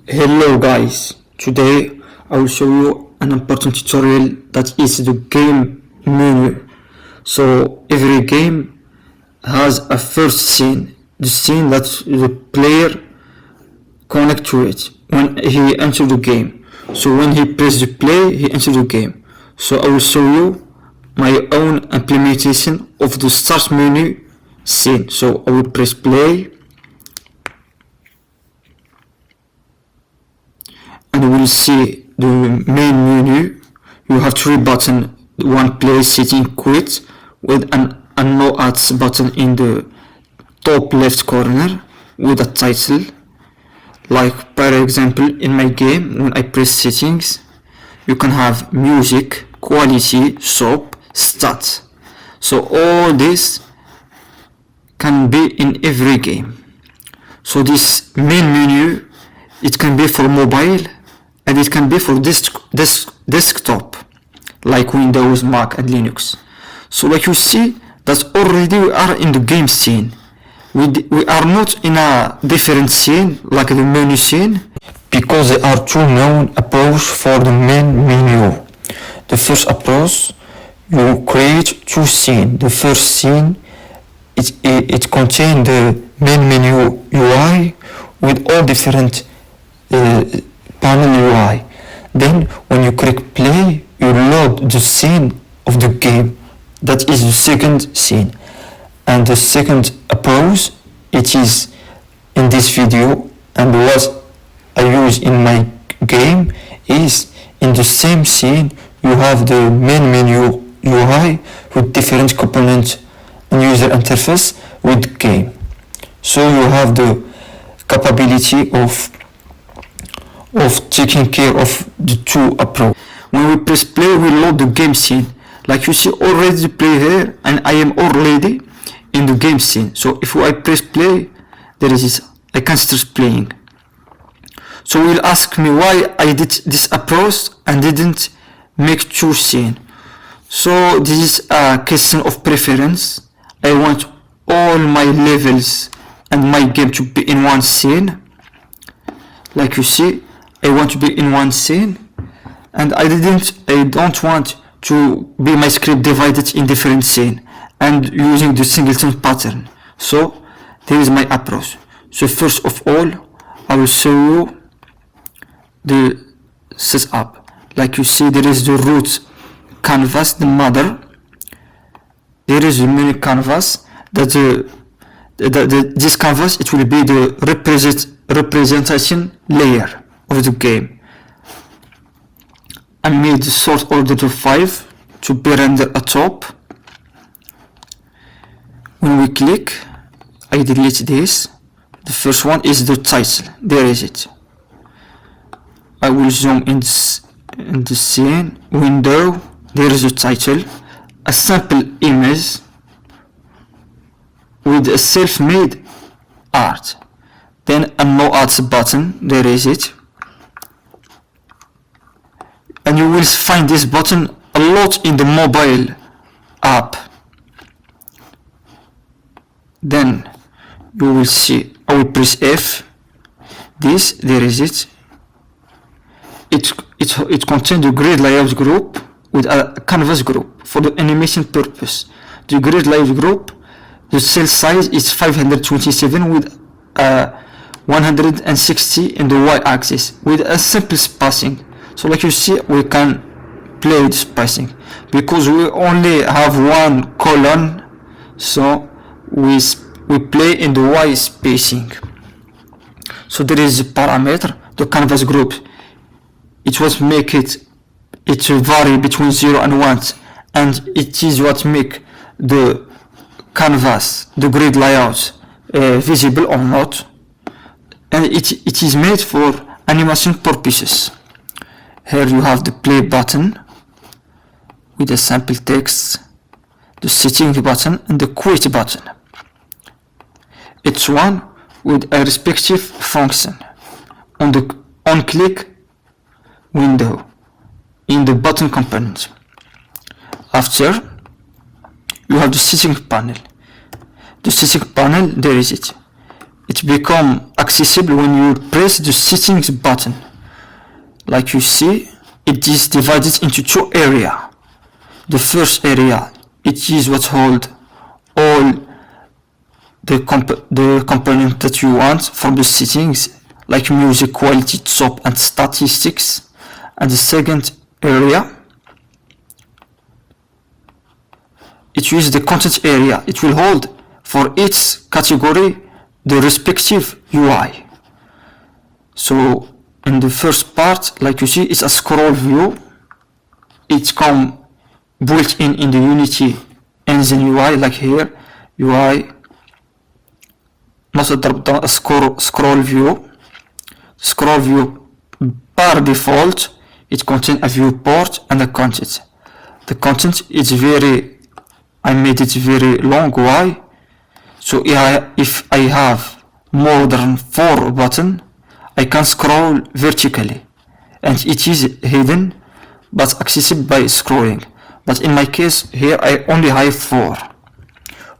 Hello guys, today I will show you an important tutorial that is the game menu. So every game has a first scene, the scene that the player connect to it when he enters the game. So when he press the play, he enters the game. So I will show you my own implementation of the start menu scene. So I will press play. And you will see the main menu. You have three buttons: one play, setting, quit, with a no ads button in the top left corner with a title. Like for example, in my game, when I press settings, you can have music, quality, soap, stats. So all this can be in every game. So this main menu, it can be for mobile and it can be for desktop, like Windows, Mac and Linux. So like you see that already we are in the game scene. We are not in a different scene like the menu scene, because there are two known approaches for the main menu. The first approach, you create two scenes. The first scene, it contains the main menu UI with all different panel UI. Then when you click play, you load the scene of the game. That is the second scene. And the second approach, it is in this video, and what I use in my game is in the same scene you have the main menu UI with different components and user interface with game. So you have the capability of taking care of the two approaches. When we press play, we load the game scene. Like you see already the play here, and I am already in the game scene. So if I press play, there is this, I can start playing. So will ask me why I did this approach and didn't make two scene. So this is a question of preference. I want all my levels and my game to be in one scene. Like you see, I want to be in one scene, and I don't want to be my script divided in different scene and using the singleton pattern. So there is my approach. So first of all, I will show you the setup. Like you see, there is the root canvas, the mother. There is the mini canvas. That this canvas, it will be the representation layer of the game. I made the sort order to 5 to be rendered atop. When we click, I delete this. The first one is the title. There is it. I will zoom in the scene window. There is the title, a sample image with a self-made art. Then a no ads button. There is it. And you will find this button a lot in the mobile app. Then you will see, I will press F. This, there is it. It contains the grid layout group with a canvas group for the animation purpose. The grid layout group, the cell size is 527 with 160 in the y-axis with a simple spacing. So like you see, we can play with spacing because we only have one column, so we play in the y spacing. So there is a parameter, the canvas group. It was make it vary between 0 and 1, and it is what make the canvas, the grid layout, visible or not, and it is made for animation purposes. Here you have the play button with the sample text, the setting button and the quit button. Each one with a respective function on the on-click window in the button component. After, you have the setting panel. The setting panel, there is it. it becomes accessible when you press the settings button. Like you see, it is divided into two areas. The first area, it is what holds all the components that you want from the settings, like music quality, top and statistics. And the second area, it is the content area. It will hold for each category the respective UI. So in the first part, like you see, it's a scroll view. It comes built in the Unity engine UI, like here, UI, not a drop down, a scroll view. Scroll view by default, it contains a viewport and a content. The content is I made it very long. Why? So if I have more than 4 buttons, I can scroll vertically, and it is hidden but accessible by scrolling. But in my case here, I only have 4.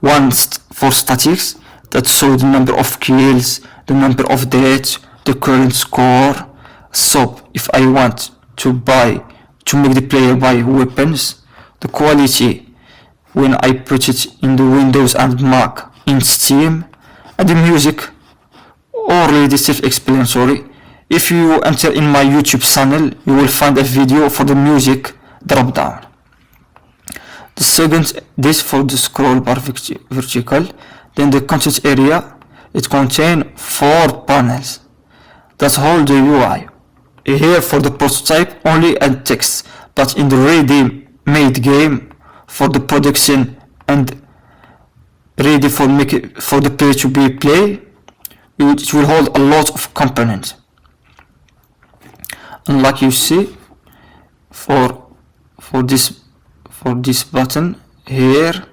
One for statics, that shows the number of kills, the number of deaths, the current score. So if I want to make the player buy weapons, the quality when I put it in the Windows and Mac in Steam, and the music, already self-explanatory. If you enter in my YouTube channel, you will find a video for the music drop down. The second, this for the scroll bar vertical. Then the content area, it contains 4 panels that hold the UI. Here for the prototype only and text, but in the ready-made game for the production and ready for the player to be play, it will hold a lot of components. And like you see, for this button here,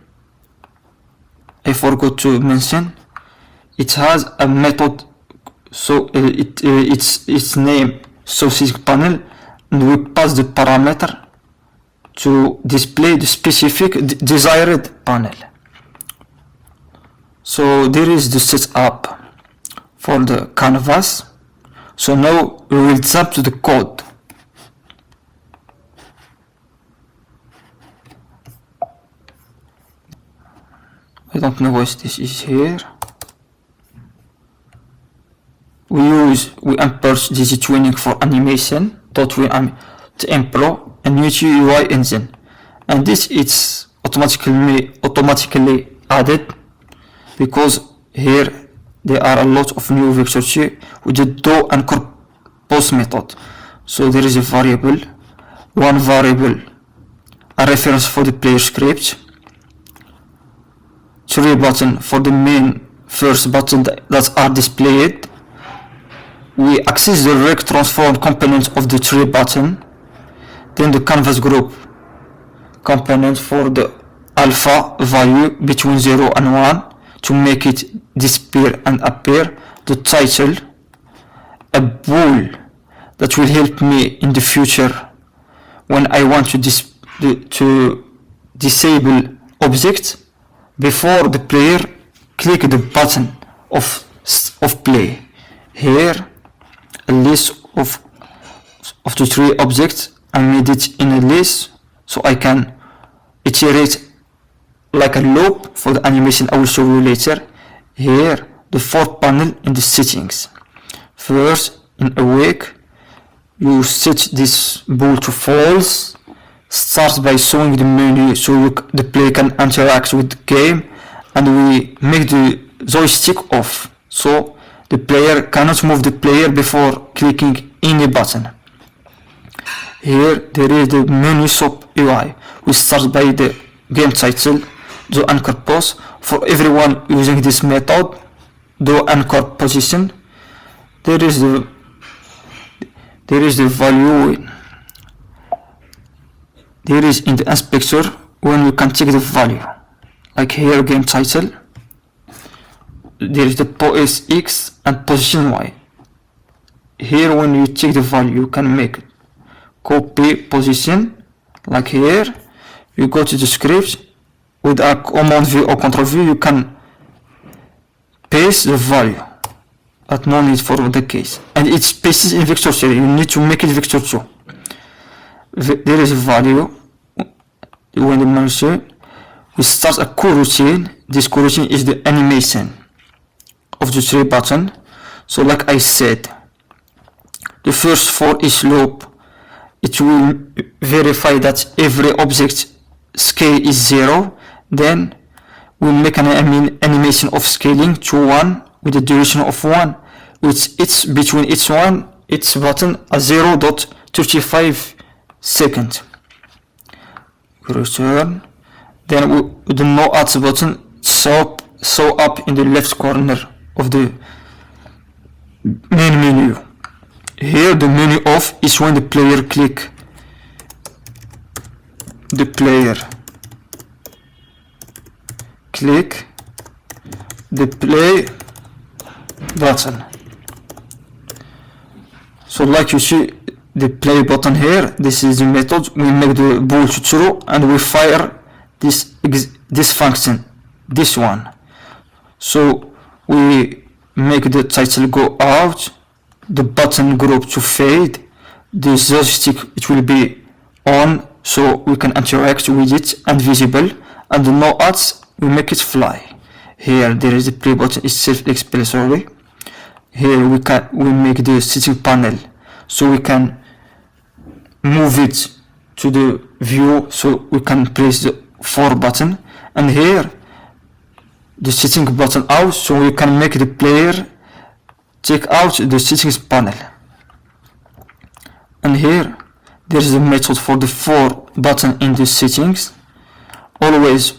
I forgot to mention, it has a method. So its name sausage panel, and we pass the parameter to display the specific desired panel. So there is the setup for the canvas. So now we will jump to the code. I don't know what this is here. We import DOTWeen for animation, DOTWeen Pro, and Unity UI engine, and this is automatically added because here there are a lot of new vectors here with the do and compose method. So there is a variable, one variable, a reference for the player script, 3 buttons for the main first button that are displayed. We access the rect transform component of the 3 button, then the canvas group component for the alpha value between 0 and 1 to make it disappear and appear, the title, a bool that will help me in the future when I want to disable object before the player click the button of play. Here a list of the 3 objects. I made it in a list so I can iterate like a loop for the animation I will show you later. Here the 4th panel in the settings. First, in awake, you set this bool to false. Start by showing the menu so the player can interact with the game, and we make the joystick off so the player cannot move the player before clicking any button. Here there is the menu sub UI. We start by the game title, do anchor pose. For everyone using this method, do anchor position. There is the value. There is in the inspector when you can check the value, like here game title. There is the pose X and position Y. Here when you check the value, you can make copy position, like here. You go to the script with a command V or control V, you can paste the value but no need for the case, and it's pasted in vector 3. You need to make it vector 2. There is a value when the manager we start a coroutine. This coroutine is the animation of the 3 button. So like I said, the first for each loop, it will verify that every object scale is 0. Then we'll make an animation of scaling to 1 with a duration of 1, which it's between each button a 0.35 second. We return. Then the no ads button show up in the left corner of the main menu. Here the menu off is when the player click the play button. So like you see the play button here, this is the method. We make the ball to true and we fire this function, this one. So we make the title go out, the button group to fade, the joystick it will be on so we can interact with it and visible, and the no ads we make it fly. Here there is the play button, is self-explanatory. Here we make the setting panel so we can move it to the view, so we can press the 4 button, and here the setting button out so we can make the player take out the settings panel. And here there is a method for the 4 button in the settings. Always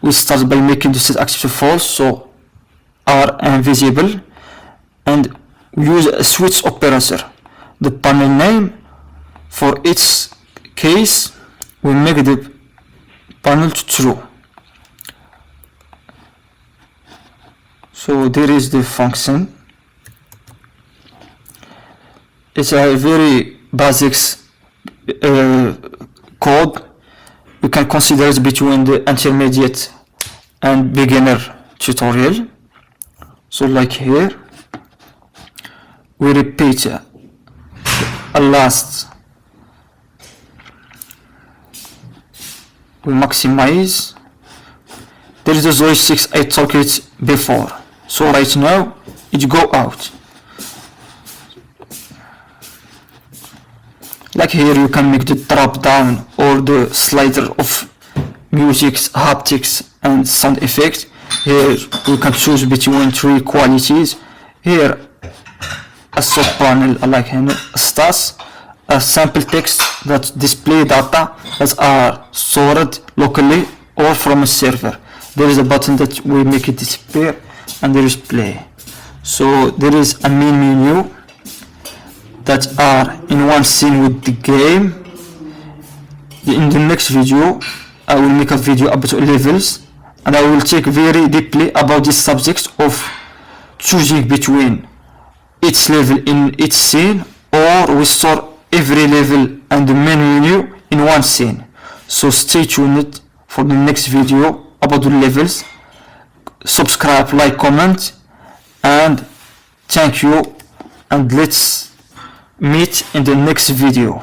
we start by making the set active to false, so are invisible, and we use a switch operator. The panel name for each case we make the panel to true. So there is the function. It's a very basic code. We can consider it between the intermediate and beginner tutorial. So like here we repeat a last, we maximize. There is the joysticks I talked it before. So right now it go out. Like here you can make the drop down or the slider of music, haptics and sound effect. Here you can choose between 3 qualities. Here a sub panel like stats, a sample text that display data that are stored locally or from a server. There is a button that will make it disappear, and there is play. So there is a main menu that are in one scene with the game. In the next video I will make a video about levels, and I will take very deeply about this subject of choosing between each level in each scene, or we store every level and the main menu in one scene. So stay tuned for the next video about the levels. Subscribe, like, comment, and thank you, and let's meet in the next video.